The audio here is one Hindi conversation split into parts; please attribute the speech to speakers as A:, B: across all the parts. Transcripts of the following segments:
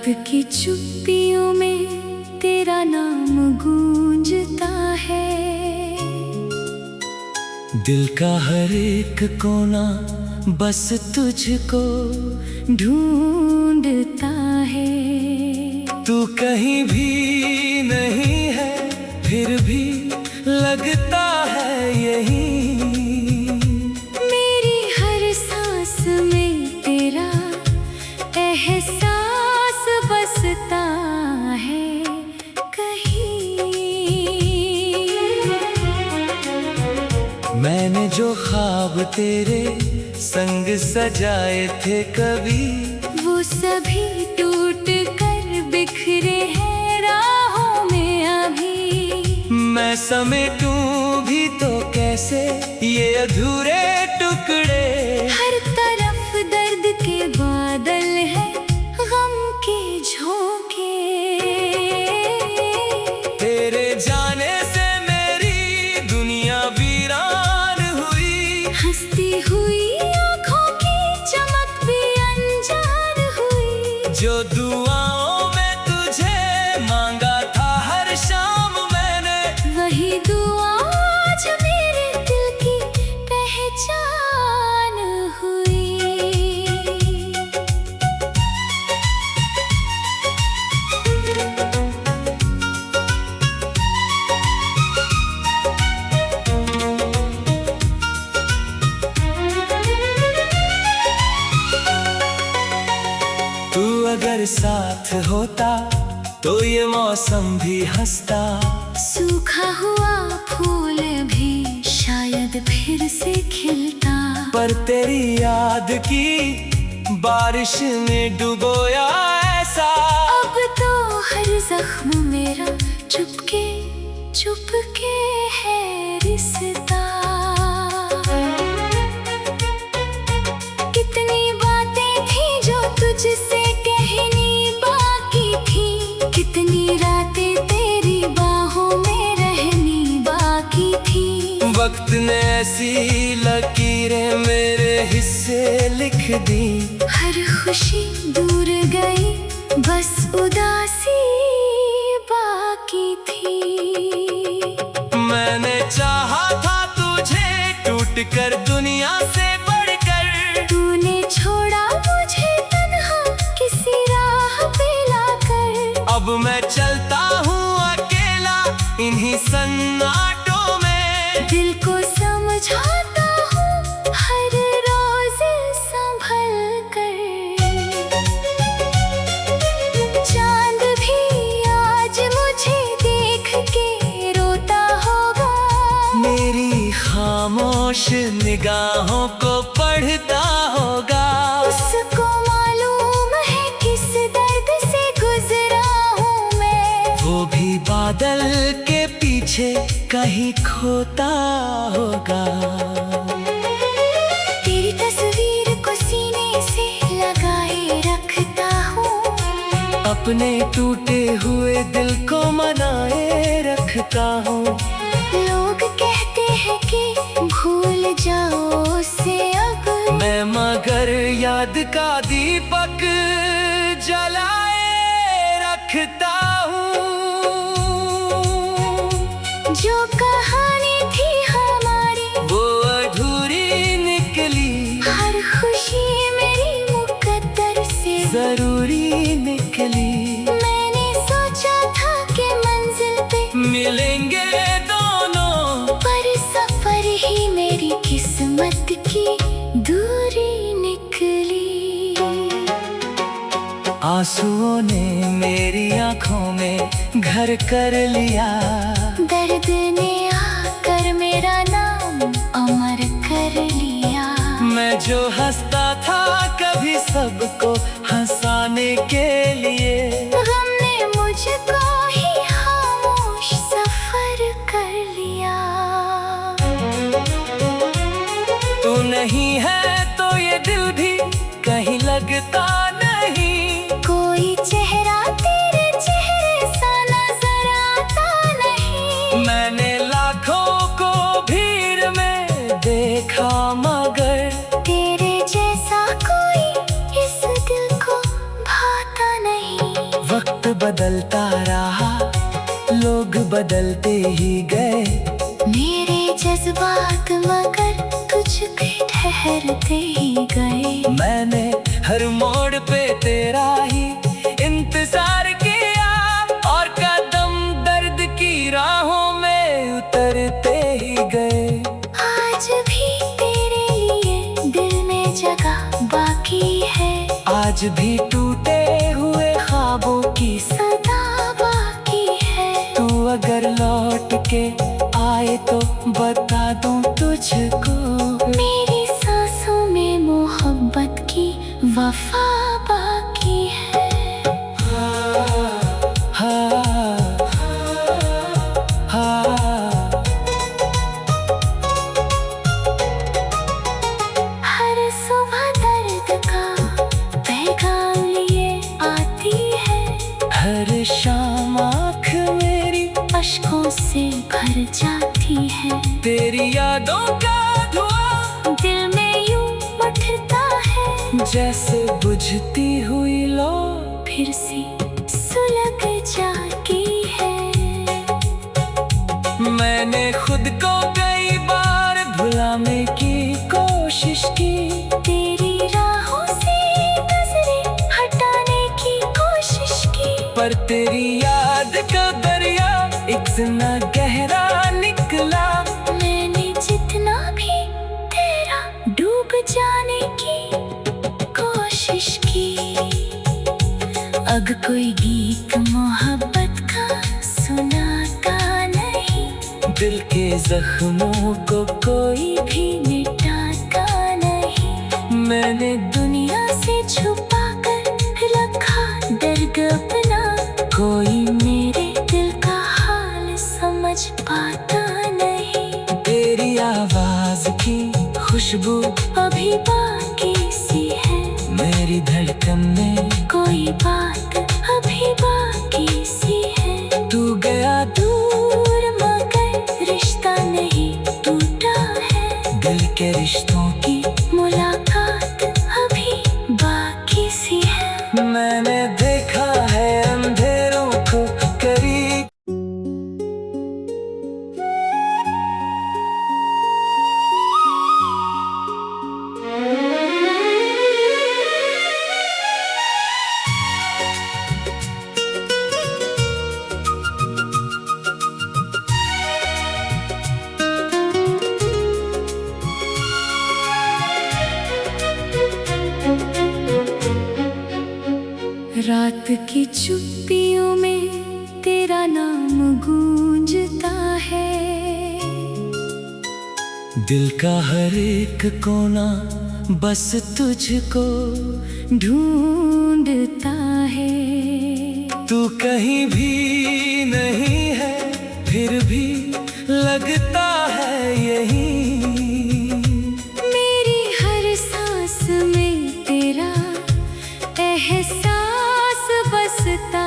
A: की चुप्पियों में तेरा नाम गूंजता है।
B: दिल का हर एक कोना बस तुझको
A: ढूंढता है।
B: तू कहीं भी नहीं है फिर भी लगता है यही।
A: मेरी हर सांस में तेरा एहसास बसता है कहीं।
B: मैंने जो ख्वाब तेरे संग सजाए थे कभी,
A: वो सभी टूट कर बिखरे हैं राहों में अभी।
B: मैं समेटूं भी तो कैसे ये अधूरे टुकड़े।
A: हर तरफ दर्द के बादल है, गम के झोंके।
B: तेरे जाने से मेरी दुनिया वीरान हुई।
A: हंसती हुई आँखों की चमक भी अनजान हुई।
B: जो दुआओं में तुझे मांगा था हर शाम मैंने,
A: वही दुआ आज मेरे दिल की पहचान हुई।
B: तू अगर साथ होता तो ये मौसम भी हंसता।
A: सूखा हुआ फूल भी शायद फिर से खिलता।
B: पर तेरी याद की बारिश ने डुबोया ऐसा।
A: अब तो हर जख्म मेरा चुपके चुपके है रिश्ता। कितनी बातें थी जो तुझसे कहनी बाकी थी। कितनी रातें तेरी बाहों में रहनी बाकी थी।
B: वक्त ने ऐसी लकीरें मेरे हिस्से लिख दी।
A: हर खुशी दूर गई, बस उदासी बाकी थी।
B: मैंने चाहा था तुझे टूट कर दुनिया से बढ़कर।
A: तूने छोड़ा मुझे तन्हा किसी राह पे लाकर।
B: अब मैं चलता हूँ अकेला इन्हीं सन्नाटों में।
A: दिल को समझाता हूँ हर रोज संभल कर। चांद भी आज मुझे देख के रोता होगा।
B: मेरी खामोश निगाहों को पढ़ता होगा।
A: उसको मालूम है किस दर्द से गुजरा हूँ मैं।
B: वो भी बादल के पीछे कहीं खोता होगा।
A: तेरी तस्वीर को सीने से लगाए रखता हूँ।
B: अपने टूटे हुए दिल को मनाए रखता हूँ।
A: लोग कहते हैं कि भूल जाओ उसे अब।
B: मैं मगर याद का दीपक जलाए रखता हूँ।
A: जो कहानी थी हमारी
B: वो अधूरी निकली।
A: हर खुशी मेरी मुकद्दर से
B: जरूरी निकली।
A: मैंने सोचा था कि मंजिल पे
B: मिलेंगे दोनों,
A: पर सफर ही मेरी किस्मत की दूरी निकली।
B: आंसुओं ने मेरी आंखों में घर कर लिया।
A: दर्द ने आकर मेरा नाम अमर कर लिया।
B: मैं जो हंसता था कभी सबको हंसाने के लिए।
A: गम ने मुझको ही खामोश सफर कर लिया।
B: तू नहीं है तो ये दिल भी कहीं लगता नहीं।
A: कोई चेहरा तेरे चेहरे सा नजर आता नहीं।
B: मैंने लाखों को भीड़ में देखा मगर
A: तेरे जैसा कोई इस दिल को भाता नहीं।
B: लोग बदलते ही गए
A: मेरे जज्बात मगर कुछ भी ठहरते ही गए।
B: मैंने हर मोड़ पे तेरा ही इंतजार किया और कदम दर्द की राहों में उतरते ही गए।
A: आज भी तेरे लिए दिल में जगह बाकी है,
B: आज भी टूटे हुए ख्वाबों की
A: सदा बाकी है।
B: तू अगर लौट के आए तो बता दूं तुझको,
A: मेरी सांसों में मोहब्बत की वफा बाकी है। हर सुबह दर्द का पैगाम लिए आती है,
B: हर शाम आँख मेरी
A: अश्कों से भर जाती है।
B: तेरी यादों का धुआं
A: दिल में यूं उठता है,
B: जैसे बुझती हुई लो
A: फिर से सुलग जाती है।
B: मैंने खुद को कई बार भुलाने की कोशिश की,
A: तेरी राहों से नजरें हटाने की कोशिश की,
B: पर तेरी याद का दरिया इतना गहरा निकला।
A: मैंने जितना भी तेरा डूब जाने की कोशिश की। अब कोई गीत मोहब्बत का सुनाता नहीं,
B: दिल के जख्मों को
A: कोई भी मिटाता नहीं।
B: मैंने
A: दुनिया से छुपा कर रखा दर्द अपना, कोई मेरे दिल का हाल समझ पाता नहीं।
B: तेरी आवाज की खुशबू
A: अभी बाकी सी है,
B: मेरी धड़कन में
A: कोई बात अभी बाकी सी है।
B: तू गया
A: दूर मगर रिश्ता नहीं टूटा है,
B: दिल के रिश्तों
A: की मुलाकात अभी बाकी सी है।
B: मैंने देखा है अंधेरों को करीब।
A: रात की चुप्पियों में तेरा नाम गूंजता है,
B: दिल का हर एक कोना बस तुझको
A: ढूंढता है।
B: तू कहीं भी नहीं है फिर भी लगता है यही।
A: मेरी हर सांस में तेरा एहसास बसता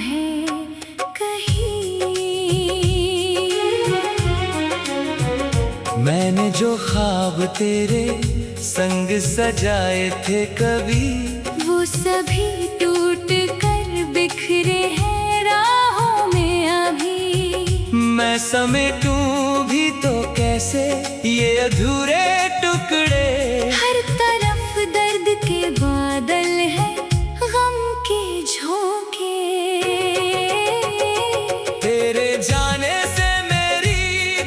A: है कहीं।
B: मैंने जो ख्वाब तेरे संग सजाए थे कभी,
A: वो सभी टूट कर बिखरे हैं राहों में अभी।
B: मैं समेटूं भी तो कैसे ये अधूरे टुकड़े।
A: हर तरफ दर्द के बादल है, गम के झोंके।
B: तेरे जाने से मेरी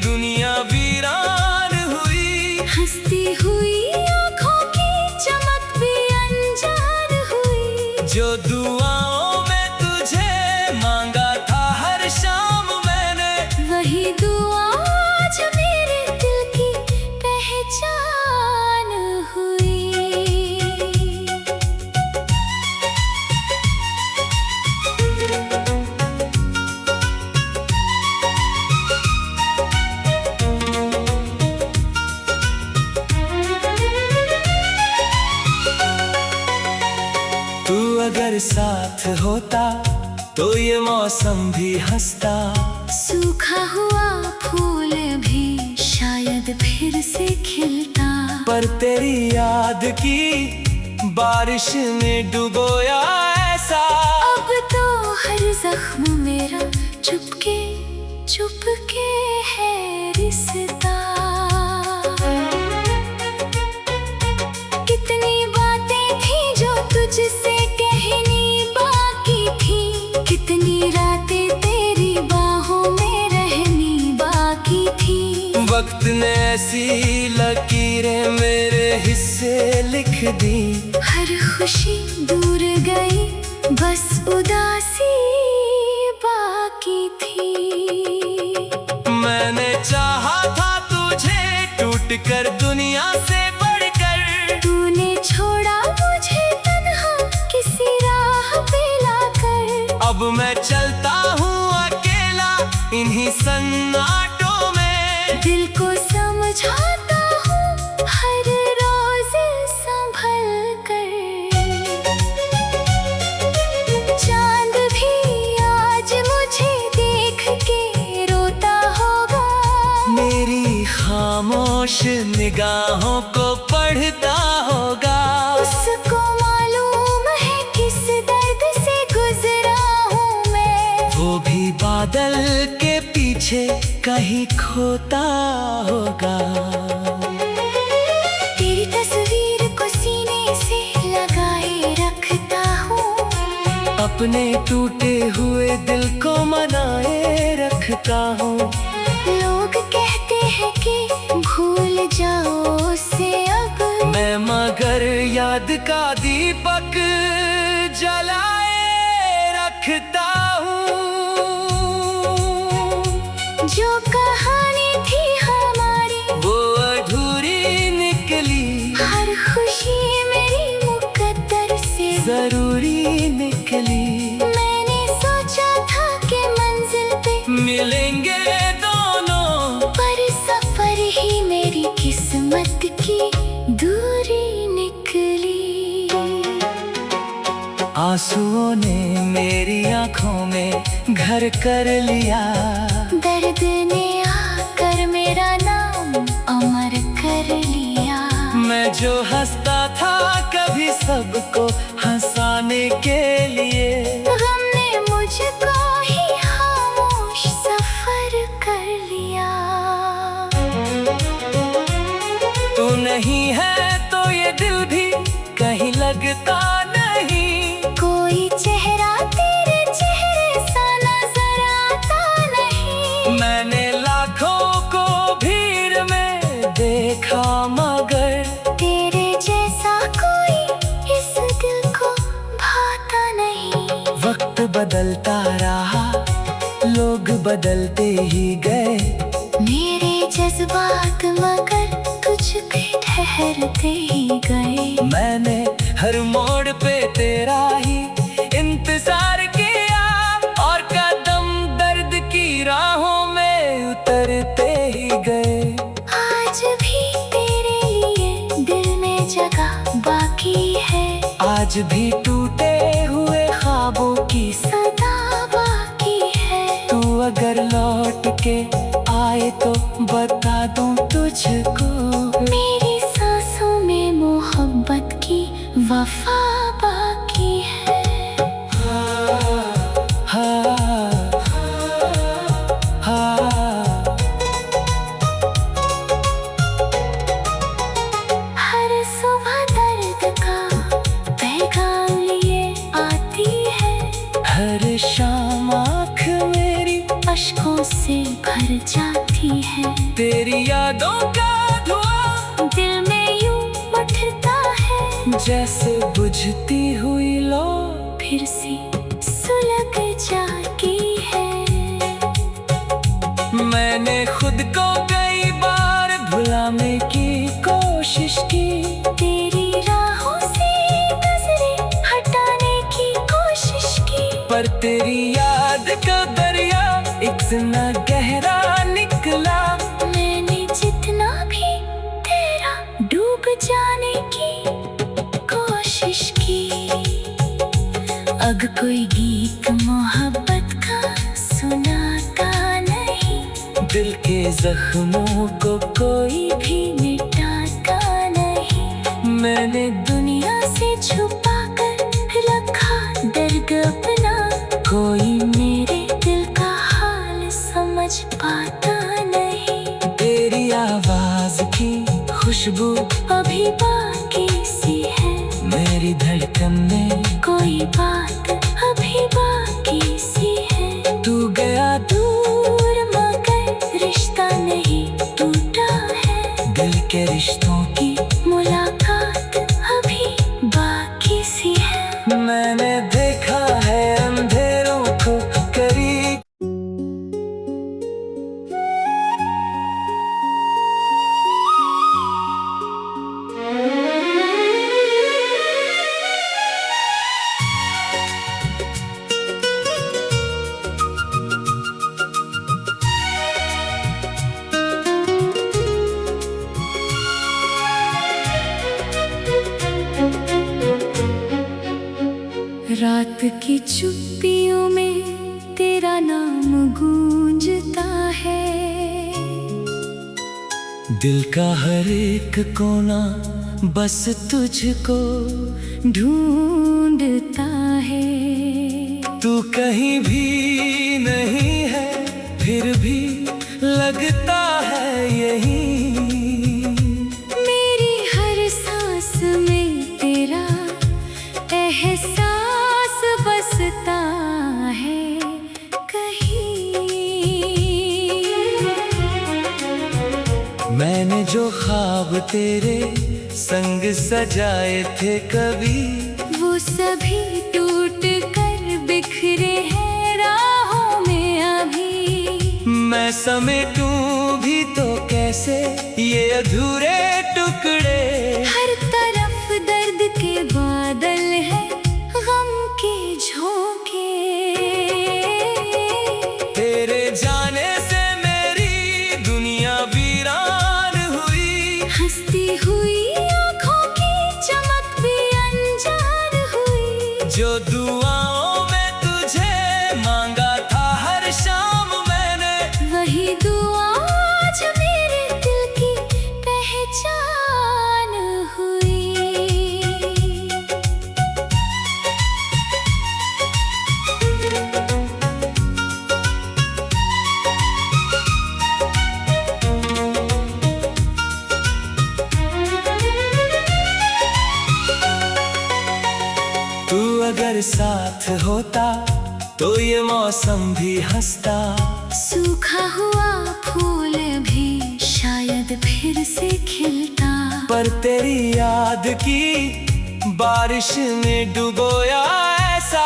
B: दुनिया वीरान हुई,
A: हंसती हुई आँखों की चमक भी अनजान हुई।
B: जो दुआओं में तुझे मांगा था हर शाम मैंने,
A: वही दुआ आज मेरे दिल की पहचान हुई।
B: तू अगर साथ होता तो ये मौसम भी हंसता।
A: सूखा हुआ फूल भी शायद फिर से खिलता।
B: पर तेरी याद की बारिश ने डुबोया ऐसा।
A: अब तो हर जख्म मेरा चुपके चुपके है रिश्ता। कितनी बातें थी जो तुझसे कहनी बाकी थी, कितनी रातें तेरी बाहों में रहनी बाकी थी।
B: वक्त ने ऐसी लकीरें मेरे हिस्से लिख दी,
A: हर खुशी दूर गई बस उदासी बाकी थी।
B: मैंने चाहा था तुझे टूट कर दुनिया से बढ़कर,
A: तूने छोड़ा मुझे तन्हा किसी राह पे लाकर।
B: अब मैं चलता हूँ अकेला इन्हीं सन्नाटों में,
A: दिल को समझाता हूँ हर रोज संभल कर। चांद भी आज मुझे देख के रोता होगा,
B: मेरी खामोश निगाहों को पढ़ता होगा।
A: उसको मालूम है किस दर्द से गुजरा हूँ मैं,
B: वो भी बादल के पीछे कहीं खोता होगा।
A: तेरी तस्वीर को सीने से लगाए रखता हूँ,
B: अपने टूटे हुए दिल को मनाए रखता हूँ।
A: लोग कहते हैं कि भूल जाओ उसे अब,
B: मैं मगर याद का दीपक जलाए रखता हूँ।
A: जो कहानी थी हमारी
B: वो अधूरी निकली,
A: हर खुशी मेरी मुकद्दर से
B: जरूरी निकली।
A: मैंने सोचा था कि मंजिल पे
B: मिलेंगे दोनों,
A: पर सफर ही मेरी किस्मत की दूरी निकली।
B: आंसुओं ने मेरी आंखों में घर कर लिया,
A: दर्द ने आकर मेरा नाम अमर कर लिया।
B: मैं जो हंसता था कभी सबको हंसाने के लिए,
A: गम ने मुझको ही खामोश सफर कर लिया।
B: तू नहीं है तो ये दिल भी कहीं लगता नहीं,
A: कोई चेहरा तेरे चेहरे सा नजर आता नहीं।
B: मैंने लाखों को भीड़ में देखा मगर
A: तेरे जैसा कोई इस दिल को भाता नहीं।
B: वक्त बदलता रहा, लोग बदलते ही गए,
A: मेरे जज्बात मगर तुझ पे ठहरते ही गए।
B: मैंने हर मोड़ पे तेरा ही इंतजार किया, और कदम दर्द की राहों में उतरते ही गए।
A: आज भी तेरे लिए दिल में जगह बाकी है,
B: आज भी टूटे हुए ख्वाबों की
A: सदा बाकी है।
B: तू अगर लौट के आए तो बता दूं तुझको,
A: मेरी सांसों में मोहब्बत की वफा बाकी है। हर सुबह दर्द का पैगाम लिए आती है,
B: हर शाम आँख मेरी
A: अश्कों से भर जाती है।
B: तेरी यादों का धुआं
A: दिल में यूं उठता है,
B: जैसे बुझती हुई लो
A: फिर से सुलग जाती है।
B: मैंने खुद को कई बार भुलाने की कोशिश की,
A: तेरी राहों से नजरें हटाने की कोशिश की,
B: पर तेरी याद का दरिया इतना गहरा निकला।
A: मैंने जितना भी तेरा डूब जाने की कोशिश की। अब कोई गीत मोहब्बत का सुनाता नहीं,
B: दिल के जख्मों को कोई भी
A: मिटाता नहीं।
B: मैंने
A: दुनिया से छुपा कर रखा दर्द अपना, कोई मेरे दिल का समझ पाता नहीं।
B: तेरी आवाज की खुशबू
A: अभी बाकी सी है,
B: मेरी धड़कन में
A: कोई बात अभी बाकी सी है।
B: तू गया
A: दूर मगर रिश्ता नहीं टूटा है,
B: दिल के रिश्तों की
A: मुलाकात अभी बाकी सी है।
B: मैंने देखा है अंधेरों को करीब।
A: रात की चुप्पियों में तेरा नाम गूंजता है,
B: दिल का हर एक कोना बस तुझको
A: ढूंढता है।
B: तू कहीं भी नहीं है फिर भी लगता है यही।
A: मेरी हर सांस में तेरा एहसास बसता है कहीं।
B: मैंने जो ख्वाब तेरे संग सजाए थे कभी,
A: वो सभी टूट कर बिखरे हैं राहों में अभी।
B: मैं समेटूं भी तो कैसे ये अधूरे टुकड़े।
A: हर तरफ दर्द के बादल है, गम के झोंके।
B: तेरे जाने से मेरी दुनिया वीरान हुई,
A: हंसती हुई आँखों की चमक भी अनजान हुई।
B: जो दुआओं में तुझे मांगा था हर शाम मैंने,
A: वही दुआ आज मेरे दिल की पहचान हुई।
B: तू अगर साथ होता तो ये मौसम भी हंसता।
A: सूखा हुआ फूल भी शायद फिर से खिलता।
B: पर तेरी याद की बारिश ने डुबोया ऐसा।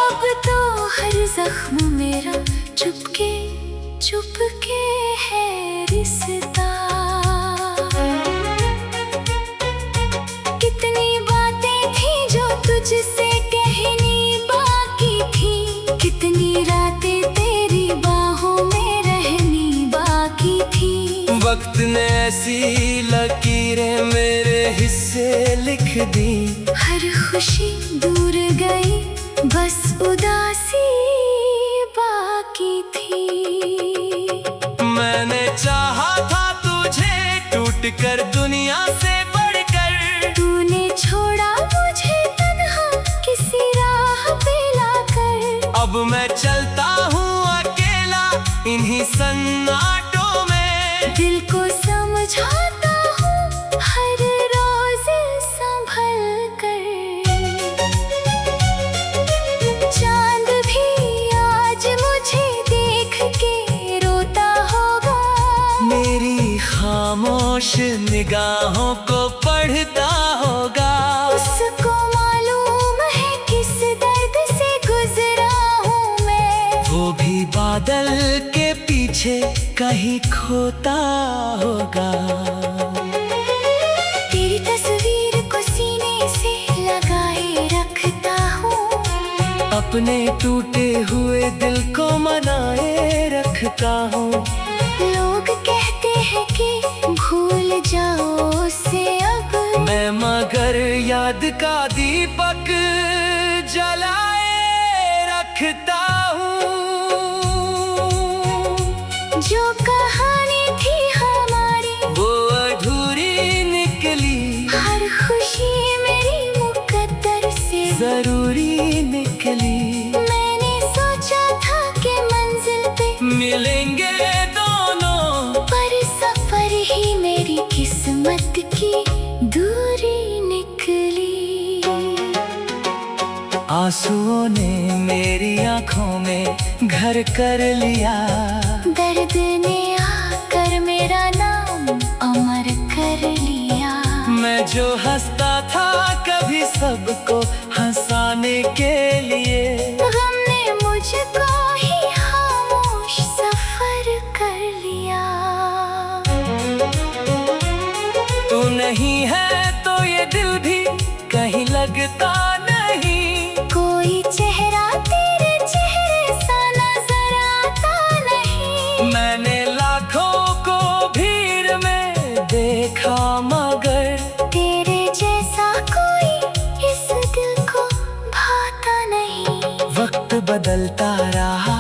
A: अब तो हर जख्म मेरा चुपके चुपके है रिश्ता। कितनी बातें थी जो तुझसे कहनी बाकी थी, कितनी रातें तेरी बाहों में रहनी बाकी थी।
B: वक्त ने ऐसी लकीरें मेरे हिस्से लिख दी,
A: हर खुशी दूर गई बस उदासी बाकी थी।
B: मैंने चाहा था तुझे टूट कर दुनिया से बढ़कर,
A: तूने छोड़ा मुझे तन्हा किसी राह पे लाकर।
B: अब मैं चलता हूँ अकेला इन्हीं सन्नाटों में।
A: दिल को समझाता हूँ हर रोज संभल कर। चांद भी आज मुझे देख के रोता होगा,
B: मेरी खामोश निगाहों को पढ़ता होगा।
A: उसको मालूम है किस दर्द से गुजरा हूँ मैं।
B: वो भी बादल के पीछे कहीं खोता होगा।
A: तेरी तस्वीर को सीने से लगाए रखता हूँ,
B: अपने टूटे हुए दिल को मनाए रखता हूँ।
A: लोग कहते हैं कि भूल जाओ उसे अब,
B: मैं मगर याद का दीपक जलाए रखता हूँ।
A: जो कहानी थी हमारी
B: वो अधूरी निकली,
A: हर खुशी मेरी मुकद्दर से
B: जरूरी निकली।
A: मैंने सोचा था कि मंजिल पे
B: मिलेंगे दोनों।
A: पर सफर ही मेरी किस्मत की दूरी निकली।
B: आंसुओं ने मेरी आंखों में घर कर लिया।
A: दर्द ने आकर मेरा नाम अमर कर लिया।
B: मैं जो हंसता था कभी सबको हंसाने के लिए,
A: गम ने मुझको ही खामोश सफर कर लिया।
B: तू नहीं है तो ये दिल भी कहीं लगता नहीं।
A: कोई चेहरा तेरे चेहरे सा नजर आता नहीं।
B: मैंने लाखों को भीड़ में देखा मगर
A: तेरे जैसा कोई इस दिल को भाता नहीं।
B: वक्त बदलता रहा,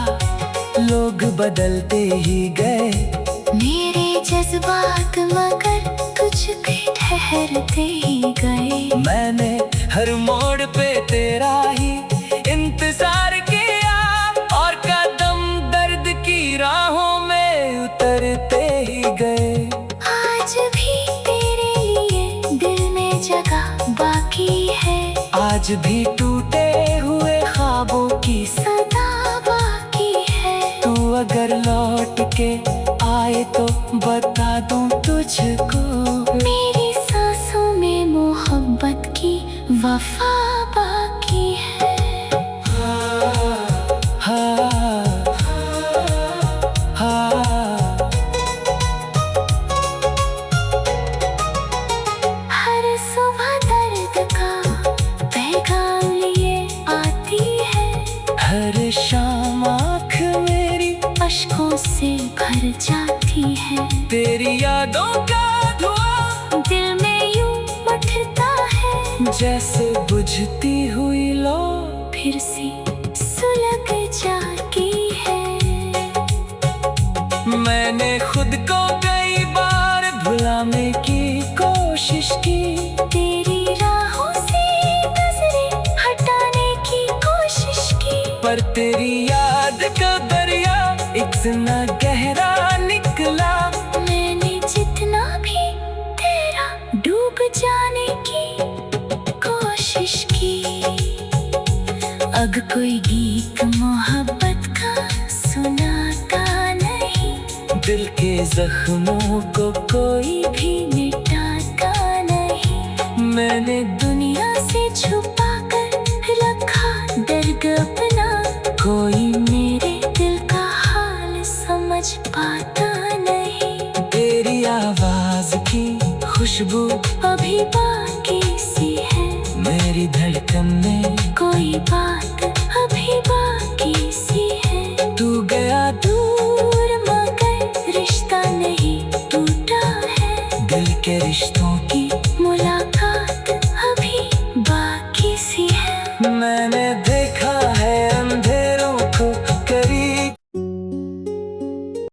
B: लोग बदलते ही गए।
A: मेरे जज्बात मगर तुझ पे ठहरते ही गए।
B: मैंने हर मोड़ पे तेरा ही इंतजार किया और कदम दर्द की राहों में उतरते ही गए।
A: आज भी तेरे लिए दिल में जगह बाकी है।
B: आज भी टूटे हुए ख्वाबों की
A: सदा बाकी है।
B: तू अगर लौट के आए तो बता दूं तुझको,
A: मेरी सांसों में मोहब्बत की वफा बाकी है। हर सुबह दर्द का पैगाम लिए आती है।
B: हर शाम आँख मेरी
A: अश्कों से भर जाती है।
B: तेरी यादों का धुआं
A: दिल में यूं उठता है।
B: जैसे बुझती हुई लो
A: फिर से सुलग जाती है।
B: मैंने खुद को कई बार भुलाने की कोशिश की।
A: तेरी राहों से नजरें हटाने की कोशिश की।
B: पर तेरी याद का दरिया इतना गहरा निकला।
A: मैंने जितना भी तेरा डूब जाने की कोशिश की। अब कोई गीत मोहब्बत का सुनाता नहीं।
B: दिल के जख्मों को कोई भी
A: मिटाता नहीं।
B: मैंने
A: दुनिया से छुपा कर रखा दर्द अपना। कोई मेरे दिल का हाल समझ पाता नहीं।
B: तेरी आवाज की खुशबू
A: अभी बाकी सी है।
B: मेरी धड़कन में
A: कोई बात